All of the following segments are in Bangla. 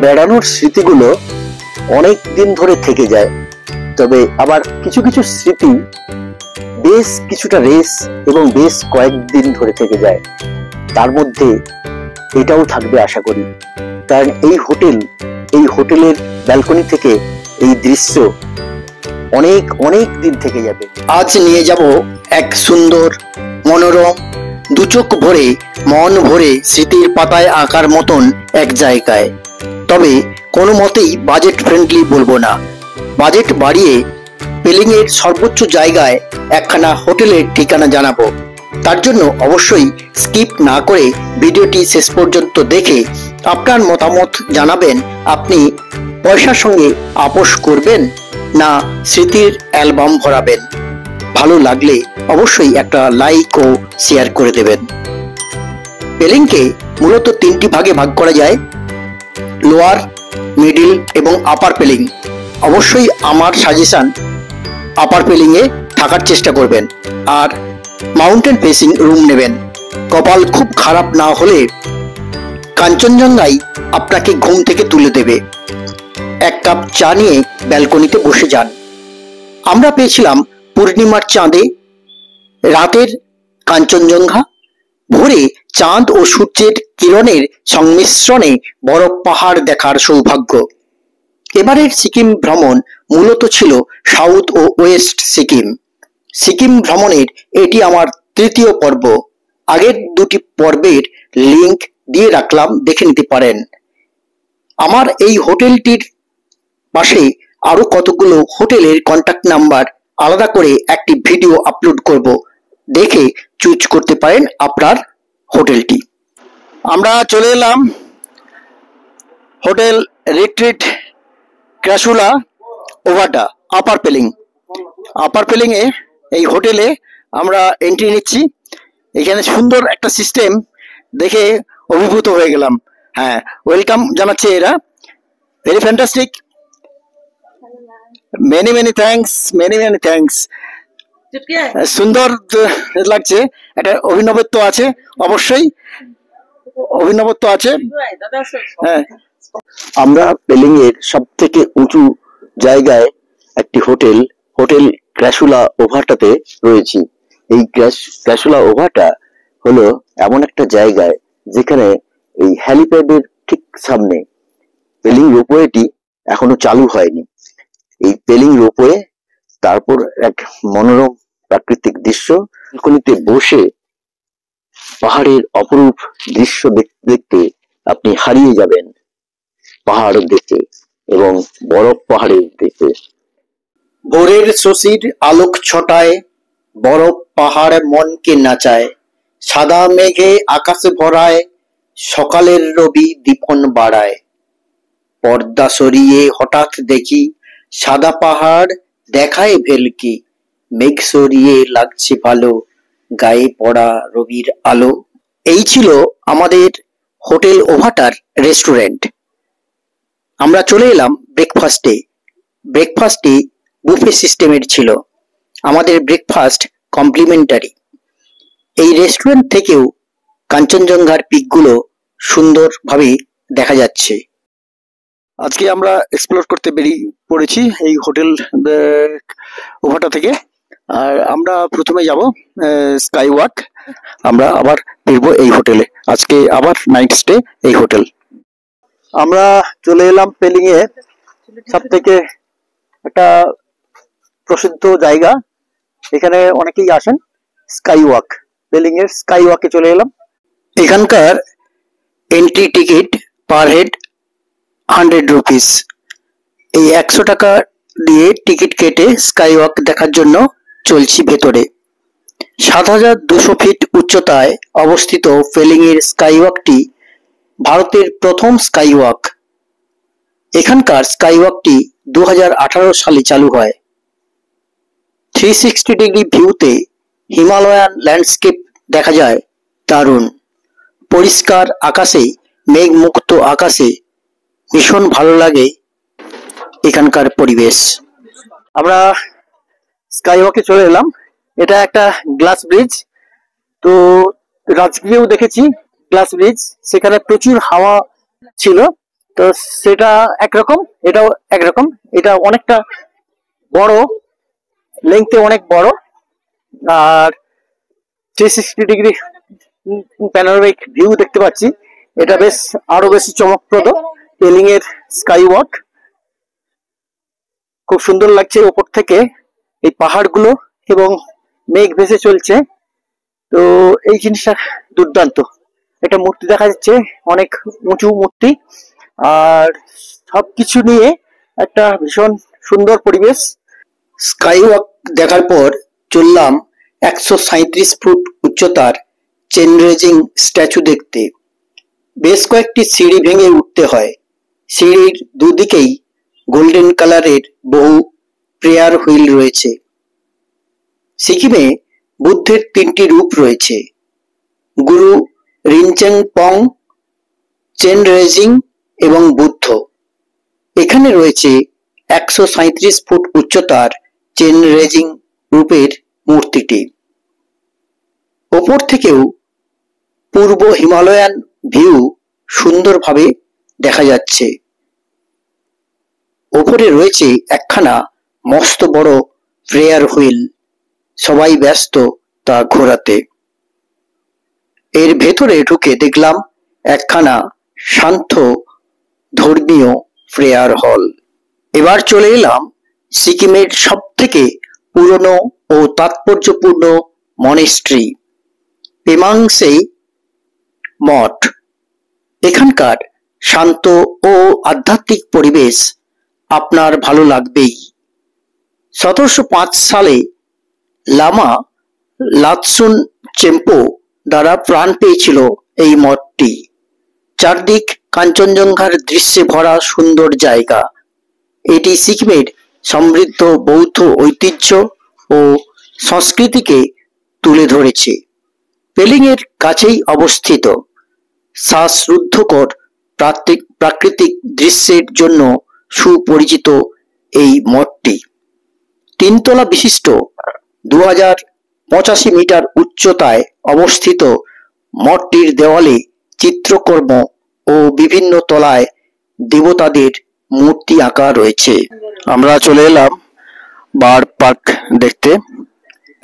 বেড়ানোর স্মৃতিগুলো অনেক দিন ধরে থেকে যায়, তবে আবার কিছু কিছু স্মৃতি বেশ কিছুটা রেস এবং বেশ কয়েকদিন ধরে থেকে যায়। তার মধ্যে এটাও থাকবে আশা করি, কারণ এই হোটেলের ব্যালকনি থেকে এই দৃশ্য অনেক অনেক দিন থেকে যাবে। আজ নিয়ে যাব এক সুন্দর মনোরম দু চোখ ভরে মন ভরে স্মৃতির পাতায় আঁকার মতন এক জায়গায়। তবে কোনো মতেই বাজেট ফ্রেন্ডলি বলবো না, বাজেট বাড়িয়ে পেলিং এর সর্বোচ্চ জায়গায় একখানা হোটেলের ঠিকানা জানাবো। তার জন্য অবশ্যই স্কিপ না করে ভিডিওটি শেষ পর্যন্ত দেখে আপনার মতামত জানাবেন। আপনি পয়সার সঙ্গে আপোষ করবেন না স্মৃতির অ্যালবাম ভরাবেন? ভালো লাগলে অবশ্যই একটা লাইক ও শেয়ার করে দেবেন। পেলিংকে মূলত তিনটি ভাগে ভাগ করা যায়, লোয়ার, মিডিল এবং আপার পেলিং। অবশ্যই আমার সাজেশন আপার পেলিং এ থাকার চেষ্টা করবেন আর মাউন্টেন ফেসিং রুম নেবেন। কপাল খুব খারাপ না হলে কাঞ্চনজঙ্ঘাই আপনাকে ঘুম থেকে তুলে দেবে। এক কাপ চা নিয়ে ব্যালকনিতে বসে যান। আমরা পেয়েছিলাম পূর্ণিমার চাঁদে রাতের কাঞ্চনজঙ্ঘা, ভোরে চাঁদ ও সূর্যের কিরণের সংমিশ্রণে বরফ পাহাড় দেখার সৌভাগ্য। এবারের সিকিম ভ্রমণ মূলত ছিল সাউথ ও ওয়েস্ট সিকিম। সিকিম ভ্রমণের এটি আমার তৃতীয় পর্ব। আগের দুটি পর্বের লিংক দিয়ে রাখলাম, দেখে নিতে পারেন। আমার এই হোটেলটির পাশে আরো কতগুলো হোটেলের কন্টাক্ট নাম্বার আলাদা করে একটি ভিডিও আপলোড করব, দেখে চুজ করতে পারেন আপনার হোটেলটি। আমরা চলে এলাম হোটেল রিট্রিট ক্র্যাসুলা ওভাটা আপার পেলিং। আপার পেলিং এ এই হোটেলে আমরা এন্ট্রি নিচ্ছি। এখানে সুন্দর একটা সিস্টেম দেখে অভিভূত হয়ে গেলাম। হ্যাঁ, ওয়েলকাম জানাচ্ছে এরা, very fantastic, many many thanks, many many thanks. সুন্দর লাগছে, একটা অভিনবত্ব আছে, অবশ্যই অভিনবত্ব আছে। হ্যাঁ, আমরা পেলিং এর সব থেকে উঁচু জায়গায় একটি হোটেল ক্র্যাসুলা ওভাটাতে রয়েছি। এই ক্র্যাসুলা ওভাটা হলো এমন একটা জায়গায় যেখানে এই হ্যালিপ্যাডের ঠিক সামনে। পেলিং রোপওয়েটি এখনো চালু হয়নি। এই পেলিং রোপওয়ে, তারপর এক মনোরম প্রাকৃতিক দৃশ্য, ব্যালকনিতে বসে পাহাড়ের অপরূপ দৃশ্য দেখতে দেখতে আপনি হারিয়ে যাবেন পাহাড় দেখতে এবং বরফ পাহাড়ের দেখতে। ভোরের শশীর আলোক ছটায় বরফ পাহাড় মনকে নাচায়, সাদা মেঘে আকাশে ভরায় সকালের রবি দীপন বাড়ায়। পর্দা সরিয়ে হঠাৎ দেখি সাদা পাহাড় দেখায় ভেলকি, মেঘ সরিয়ে লাগছে ভালো গায়ে পড়া রবির আলো। এই ছিল আমাদের হোটেল ওভাটার রেস্টুরেন্ট। আমরা চলে এলাম ব্রেকফাস্টে। ব্রেকফাস্টে বুফে সিস্টেমের ছিল। আমাদের ব্রেকফাস্ট কমপ্লিমেন্টারি। এই রেস্টুরেন্ট থেকেও কাঞ্চনজঙ্ঘার পিকগুলো সুন্দরভাবে দেখা যাচ্ছে। আজকে আমরা এক্সপ্লোর করতে বেরিয়ে পড়েছি এই হোটেল ওভাটা থেকে। আর আমরা প্রথমে যাব স্কাই ওয়াক। আমরা আবার ফিরবো এই হোটেলে। আজকে আবার নাইট স্টে এই হোটেল। আমরা চলে এলাম পেলিং এ সব থেকে একটা প্রসিদ্ধ জায়গা, এখানে অনেকেই আসেন, স্কাই ওয়াক। পেলিং এর স্কাই ওয়াকে চলে এলাম। এখানকার entry ticket per head 100 rupees. এই 100 টাকা দিয়ে টিকিট কেটে স্কাই ওয়াক দেখার জন্য চলছি ভেতরে। 7200 ফিট উচ্চতায় অবস্থিত পেলিং এর স্কাই ওয়াকটি ভারতের প্রথম স্কাই ওয়াক। এখানকার স্কাই ওয়াকটি 2018 সালে চালু হয়। 360 ডিগ্রি ভিউতে হিমালয়ান ল্যান্ডস্কেপ দেখা যায়, দারুণ। পরিষ্কার আকাশে, মেঘমুক্ত আকাশে ভীষণ ভালো লাগে এখানকার পরিবেশ। আমরা স্কাই ওয়াকে চলে এলাম। এটা একটা গ্লাস ব্রিজ। তো রাজগীরেও দেখেছি গ্লাস ব্রিজ, সেখানে প্রচুর হাওয়া ছিল। তো সেটা একরকম, এটাও একরকম। এটা অনেকটা বড়, লেংথে অনেক বড়, আর 360 ডিগ্রি প্যানোরামিক ভিউ দেখতে পাচ্ছি। এটা বেশ আরো বেশি চমকপ্রদ। পেলিং এর স্কাই ওয়াক খুব সুন্দর লাগছে ওপর থেকে, এই পাহাড়গুলো এবং মেঘ ভেসে চলছে। তো এই জিনিসটা দুর্দান্ত। একটা মূর্তি দেখা যাচ্ছে, অনেক উঁচু মূর্তি, আর সবকিছু নিয়ে একটা ভীষণ সুন্দর পরিবেশ। স্কাই ওয়াক দেখার পর চললাম 137 ফুট উচ্চতার চেন রেজিং স্ট্যাচু দেখতে। বেশ কয়েকটি সিঁড়ি ভেঙে উঠতে হয়। সিঁড়ির দুদিকেই গোল্ডেন কালারের বহু প্রেয়ার হুইল রয়েছে। সিকিমে বুদ্ধের 3টি রূপ রয়েছে: গুরু রিনচেন পং, চেন রেজিং এবং বুদ্ধ। এখানে রয়েছে 137 ফুট উচ্চতার চেন রেজিং রূপের মূর্তিটি। ওপর থেকেও পূর্ব হিমালয়ান ভিউ সুন্দরভাবে দেখা যাচ্ছে। ওপরে রয়েছে একখানা মস্ত বড় প্রেয়ার হুইল, সবাই ব্যস্ত তা ঘোরাতে। এর ভেতরে ঢুকে দেখলাম একখানা শান্ত ধর্মীয় প্রেয়ার হল। এবার চলে এলাম সিকিমের সব থেকে পুরনো ও তাৎপর্যপূর্ণ মনেস্ট্রি, পেমাংসে মঠ। এখানকার শান্ত ও আধ্যাত্মিক পরিবেশ আপনার ভালো লাগবেই। 1705 সালে লামা লাতসুন চেম্পো দ্বারা প্রাণ পেয়েছিল এই মঠটি। চারদিক কাঞ্চনজঙ্ঘার দৃশ্যে ভরা সুন্দর জায়গা। এটি সিকিমের সমৃদ্ধ বৌদ্ধ ঐতিহ্য ও সংস্কৃতিকে তুলে ধরেছে। পেলিং এর কাছেই অবস্থিত। শ্বাসরুদ্ধকর প্রাকৃতিক দৃশ্যের জন্য সুপরিচিত এই মঠটি। 3 তলা বিশিষ্ট 2085 মিটার উচ্চতায় অবস্থিত মঠটির দেওয়ালে চিত্রকর্ম ও বিভিন্ন তলায় দেবতাদের মূর্তি আঁকা রয়েছে। আমরা চলে এলাম বার্ড পার্ক দেখতে।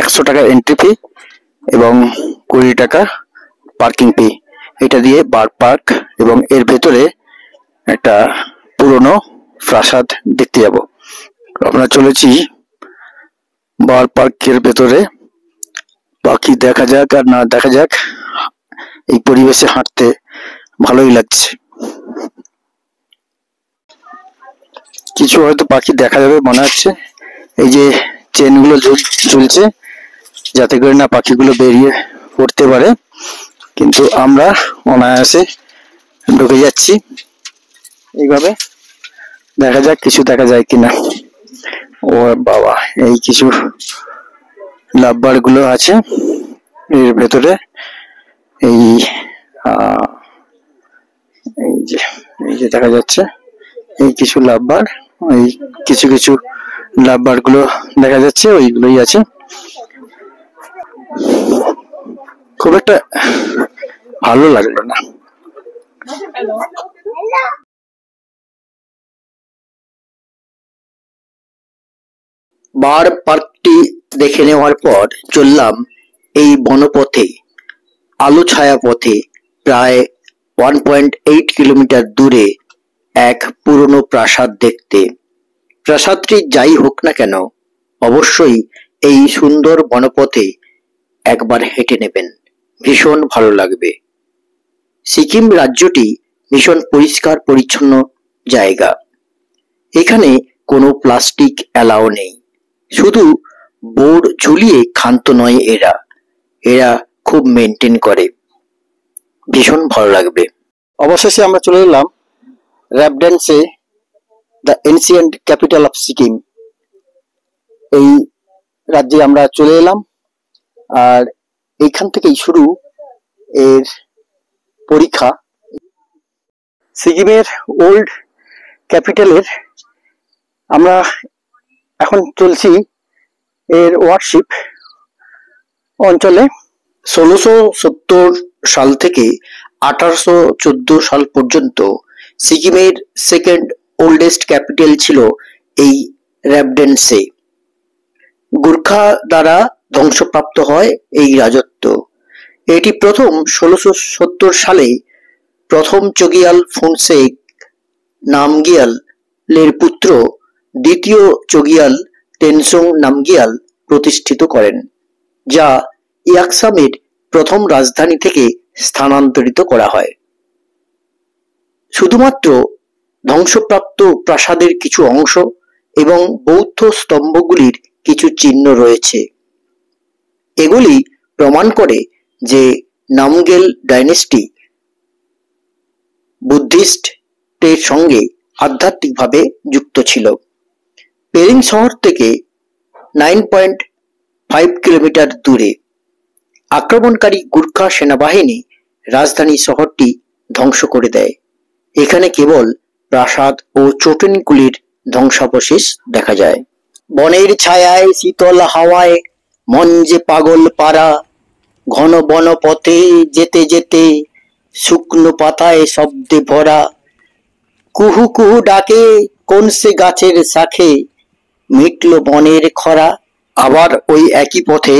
100 টাকা এন্ট্রি ফি এবং 20 টাকা পার্কিং ফি। এটা দিয়ে বার্ড পার্ক এবং এর ভেতরে একটা পুরনো প্রাসাদ দেখতে যাব। আমরা চলেছি বার্ড পার্কের ভেতরে। পাখি দেখা যাক আর না দেখা যাক, এই পরিবেশে হাঁটতে ভালোই লাগছে। কিছু হয়তো পাখি দেখা যাবে মনে হচ্ছে। এই যে চেনগুলো ঝুলছে যাতে করে না পাখিগুলো বেরিয়ে পড়তে পারে, কিন্তু আমরা অনায়াসে ঢুকে যাচ্ছি। এইভাবে দেখা যাক কিছু দেখা যায় কিনা। ও বাবা, এই কিছু লাভবার গুলো আছে এর ভেতরে। এই যে দেখা যাচ্ছে এই কিছু লাভবার, এই কিছু কিছু লাভবার গুলো দেখা যাচ্ছে, ওইগুলোই আছে। খুব একটা ভালো লাগলো না। বার্ড পার্কটি দেখে নেওয়ার পর চললাম এই বনপথে, আলো ছায়া পথে প্রায় 1.8 কিলোমিটার দূরে এক পুরনো প্রাসাদ দেখতে। প্রাসাদটি যাই হোক না কেন, অবশ্যই এই সুন্দর বনপথে একবার হেঁটে নেবেন, ভীষণ ভালো লাগবে। সিকিম রাজ্যটি ভীষণ পরিষ্কার পরিচ্ছন্ন জায়গা। এখানে কোনো প্লাস্টিক অ্যালাউ নেই। শুধু বোর্ড ঝুলিয়ে ক্ষান্ত নয় এরা খুব মেনটেন করে, ভীষণ ভালো লাগবে। অবশেষে আমরা চলে এলাম র্যাবডেন্সে, the ancient capital of Sikkim. এই রাজ্যে আমরা চলে এলাম, আর এইখান থেকেই শুরু এর পরীক্ষা। সিকিমের ওল্ড ক্যাপিটালের আমরা এখন চলছি এর ওয়ার্কশিপ অঞ্চলে। 1670 সাল থেকে 1814 সাল পর্যন্ত সিকিমের সেকেন্ড ওল্ডেস্ট ক্যাপিটাল ছিল এই র্যাবডেন্সে। গুর্খা দ্বারা ধ্বংসপ্রাপ্ত হয় এই রাজত্ব। এটি প্রথম 1670 সালে প্রথম চগিয়াল ফুনসেক নামগিয়াল এর পুত্র দ্বিতীয় চগিয়াল টেনসং নামগিয়াল প্রতিষ্ঠিত করেন, যা ইয়াকসামের প্রথম রাজধানী থেকে স্থানান্তরিত করা হয়। শুধুমাত্র ধ্বংসপ্রাপ্ত প্রাসাদের কিছু অংশ এবং বৌদ্ধ স্তম্ভগুলির কিছু চিহ্ন রয়েছে। এগুলি প্রমাণ করে যে নামগেল ডাইনেস্টি বুদ্ধিস্টের সঙ্গে আধ্যাত্মিকভাবে যুক্ত ছিল। পেলিং শহর থেকে 9.5 কিলোমিটার দূরে আক্রমণকারী গুর্খা সেনাবাহিনী রাজধানী শহরটি ধ্বংস করে দেয়। এখানে কেবল প্রাসাদ ও চটুনিগুলির ধ্বংসাবশেষ দেখা যায়। বনের ছায়ায় শীতল হাওয়ায় মন যে পাগল পারা, ঘন বন পথে যেতে যেতে শুকনো পাতায় শব্দে ভরা, কুহু কুহু ডাকে কোন সে গাছের শাখে, মিটল বনের খরা। আবার ওই একই পথে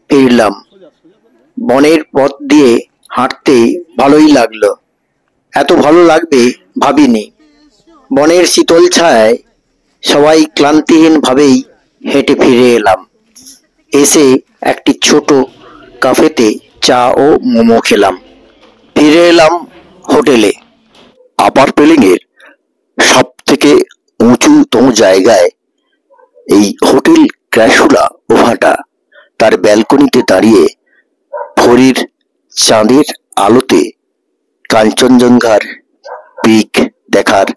ফিরলাম। বনের পথ দিয়ে হাঁটতে ভালোই লাগলো, এত ভালো লাগবে ভাবিনি। বনের শীতল ছায়ায় সবাই ক্লান্তিহীন ভাবেই হেঁটে ফিরে এলাম। এসে একটি ছোট কাফেতে চা ও মোমো খেলাম। ফিরে এলাম হোটেলে। আপার পেলিং এর সব থেকে উঁচুতম জায়গায় এই হোটেল ক্র্যাসুলা ওভাটা তার ব্যালকনিতে দাঁড়িয়ে ভোরের চাঁদের আলোতে কাঞ্চনজঙ্ঘার পিক দেখার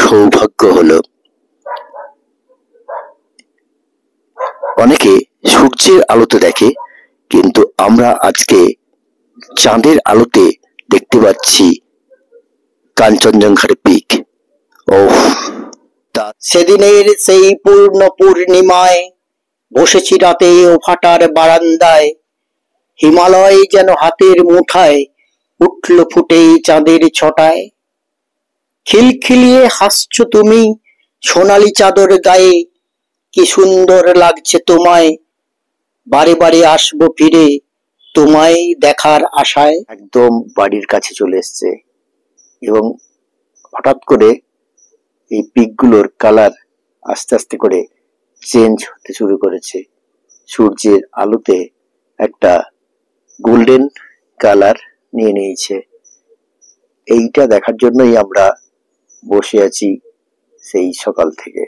সৌভাগ্য হলো। অনেকে সূর্যের আলোতে দেখে, কিন্তু আমরা আজকে চাঁদের আলোতে দেখতে পাচ্ছি কাঞ্চনজঙ্ঘার পিক। ওহ, সেদিনের সেই পূর্ণ পূর্ণিমায় বসেছি রাতে ওভাটার বারান্দায়, হিমালয় যেন হাতের মুঠায় উঠল ফুটে চাঁদের ছটায়। খিলখিলিয়ে হাসছো তুমি সোনালি চাদর গায়ে, কি সুন্দর লাগছে তোমায়, বারে বারে আসবো ফিরে তোমায় দেখার আশায়। একদম বাড়ির কাছে চলে এসছে এবং হঠাৎ করে এই পিকগুলোর কালার আস্তে আস্তে করে চেঞ্জ হতে শুরু করেছে। সূর্যের আলোতে একটা গোল্ডেন কালার নিয়ে নিয়েছে। এইটা দেখার জন্যই আমরা বসে আছি সেই সকাল থেকে।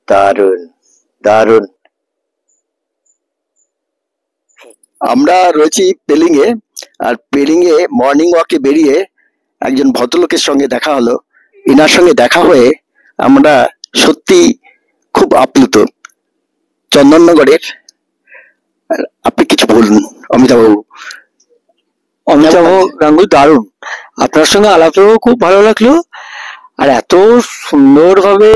দারুণ দারুণ। আমরা রয়েছি পেলিং এ, আর পেলিং এ মর্নিং ওয়াকে বেরিয়ে একজন ভদ্রলোকের সঙ্গে দেখা হলো। এনার সঙ্গে দেখা হয়ে আমরা সত্যি খুব আপ্লুত। চন্দননগরের, আপনি কিছু বলুন অমিতাভ বাবু। অমিতাভ গাঙ্গুলি, দারুণ। আপনার সঙ্গে আলাপেও খুব ভালো লাগলো, আর এত সুন্দরভাবে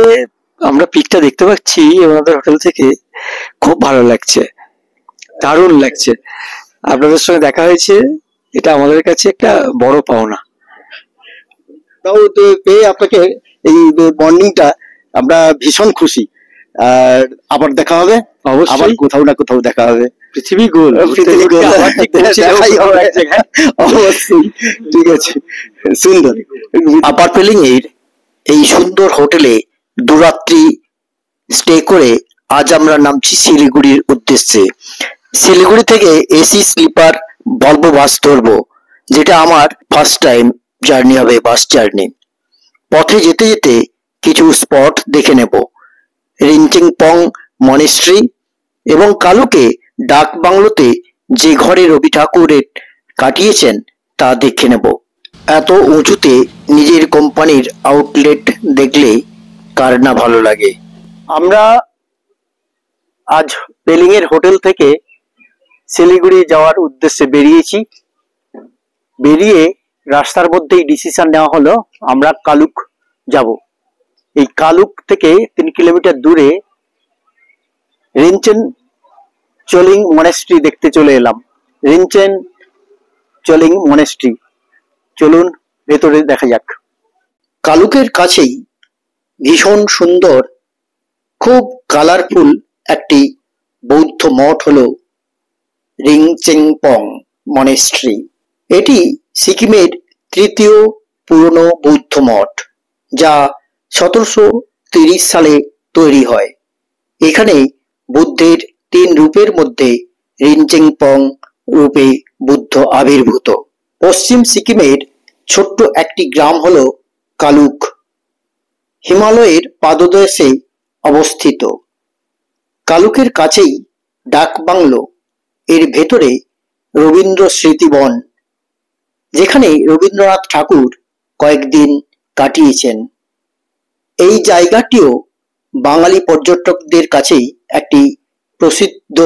আমরা পিকটা দেখতে পাচ্ছি আমাদের হোটেল থেকে, খুব ভালো লাগছে, দারুণ লাগছে। আপনাদের সঙ্গে দেখা হয়েছে, এটা আমাদের কাছে একটা বড় পাওনা। তাও তো পেয়ে আপনাকে এই মর্নিংটা আমরা ভীষণ খুশি। আর আবার দেখা হবে, আবার কোথাও না কোথাও দেখা হবে। পৃথিবী গোল, অবশ্যই। ঠিক আছে, সুন্দর। আপার পেলিং এর এই সুন্দর হোটেলে দুরাত্রি স্টে করে আজ আমরা নামছি শিলিগুড়ির উদ্দেশ্যে। শিলিগুড়ি থেকে এসি স্লিপার ভলভো বাস ধরবো, যেটা আমার ফার্স্ট টাইম জার্নি হবে, বাস জার্নি। পথে যেতে যেতে কিছু স্পট দেখে নেব, রিনচেংপং মনেস্ট্রি এবং কালুকে ডাক বাংলোতে যে ঘরে রবি ঠাকুরের কাটিয়েছেন তা দেখে নেব। এত উঁচুতে নিজের কোম্পানির আউটলেট দেখলে কার না ভালো লাগে। আমরা আজ পেলিং এর হোটেল থেকে শিলিগুড়ি যাওয়ার উদ্দেশ্যে বেরিয়েছি। বেরিয়ে রাস্তার মধ্যেই ডিসিশন নেওয়া হলো আমরা কালুক যাব। এই কালুক থেকে 3 কিলোমিটার দূরে রিনচেন চলিং মনেস্ট্রি দেখতে চলে এলাম। রিনচেন চলিং মনেস্ট্রি, চলুন ভেতরে দেখা যাক। কালুকের কাছেই ভীষণ সুন্দর, খুব কালারফুল একটি বৌদ্ধ মঠ হল রিংচেংপং মনেস্ট্রি। এটি সিকিমের তৃতীয় পুরনো বৌদ্ধ মঠ, যা 1730 সালে তৈরি হয়। এখানে বুদ্ধের 3 রূপের মধ্যে রিনচেংপং রূপে বুদ্ধ আবির্ভূত। পশ্চিম সিকিমের ছোট্ট একটি গ্রাম হল কালুক, হিমালয়ের পাদদেশে অবস্থিত। কালুকের কাছেই ডাক বাংলো, এর ভেতরে রবীন্দ্র স্মৃতিবন, যেখানে রবীন্দ্রনাথ ঠাকুর কয়েকদিন কাটিয়েছেন। এই জায়গাটিও বাঙালি পর্যটকদের কাছেই একটি প্রসিদ্ধ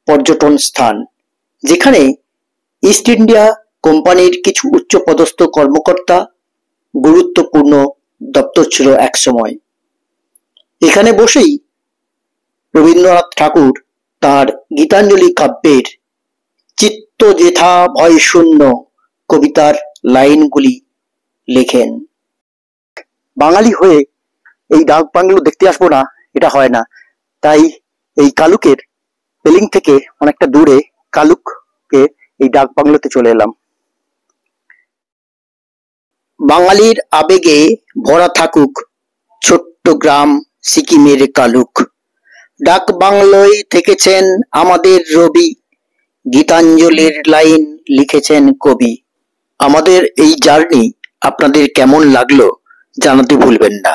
পর্যটন স্থান, যেখানে ইস্ট ইন্ডিয়া কোম্পানির কিছু উচ্চপদস্থ কর্মকর্তা গুরুত্বপূর্ণ দপ্তর ছিল একসময়। এখানে বসেই রবীন্দ্রনাথ ঠাকুর তাঁর গীতাঞ্জলি কাব্যের চিত্ত যেথা ভয় শূন্য কবিতার লাইনগুলি লেখেন। বাঙালি হয়ে এই ডাক বাংলো দেখতে আসবো না, এটা হয় না। তাই এই কালুকের পেলিং থেকে অনেকটা দূরে কালুককে এই ডাক বাংলোতে চলে এলাম। বাঙালির আবেগে ভরা থাকুক ছোট্ট গ্রাম সিকিমের কালুক। ডাক বাংলোয় থেকেছেন আমাদের রবি, গীতাঞ্জলির লাইন লিখেছেন কবি। আমাদের এই জার্নি আপনাদের কেমন লাগলো জানাতে ভুলবেন না।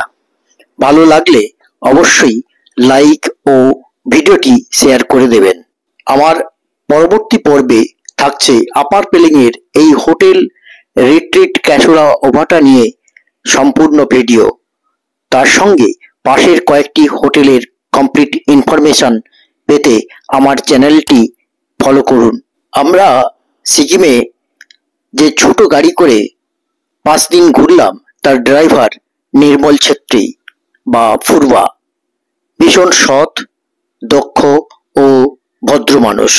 ভালো লাগলে অবশ্যই লাইক ও ভিডিওটি শেয়ার করে দেবেন। আমার পরবর্তী পর্বে থাকছে আপার পেলিং এর এই হোটেল রিট্রিট ক্যাসোরা ওভাটা নিয়ে সম্পূর্ণ ভিডিও। তার সঙ্গে পাশের কয়েকটি হোটেলের কমপ্লিট ইনফরমেশন পেতে আমার চ্যানেলটি ফলো করুন। আমরা সিকিমে যে ছোট গাড়ি করে 5 দিন ঘুরলাম, তার ড্রাইভার নির্মল ছেত্রী বা ফুরবা ভীষণ সৎ, দক্ষ ও ভদ্র মানুষ।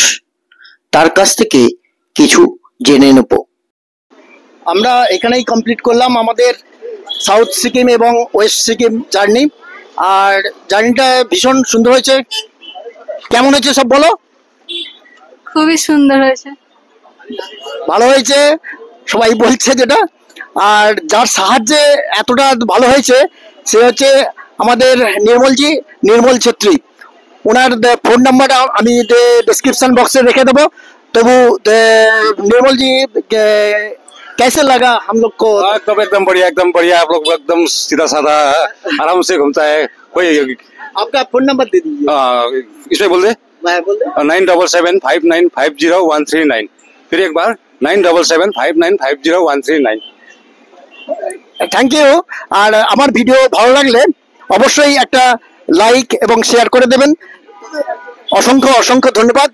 তার কাছ থেকে কিছু জেনে নেব। আমরা এখানেই কমপ্লিট করলাম আমাদের সাউথ সিকিম এবং ওয়েস্ট সিকিম জার্নি। আর জার্নিটা ভীষণ সুন্দর হয়েছে। কেমন হয়েছে সব বলো? খুবই সুন্দর হয়েছে, ভালো হয়েছে সবাই বলছে যেটা। আর যার সাহায্যে এতটা ভালো হয়েছে সে হচ্ছে আমাদের নির্মল ছেত্রী। ওনার ফোন নাম্বারটা আমি डिस्क्रिप्शन बॉक्स में रेखे देबो। तबु निर्मल जी कैसे लगा हम लोग को? एकदम बढ़िया, एकदम बढ़िया। आप लोग एकदम सीधा साधा आराम से घूमता है। कोई आपका फोन नंबर दे दीजिए। इसमें बोल दे, मैं बोल दे 9775950139। फिर एक बार 9775950139। Thank you. আর আমার ভিডিও ভালো লাগলে অবশ্যই একটা লাইক এবং শেয়ার করে দেবেন। অসংখ্য অসংখ্য ধন্যবাদ।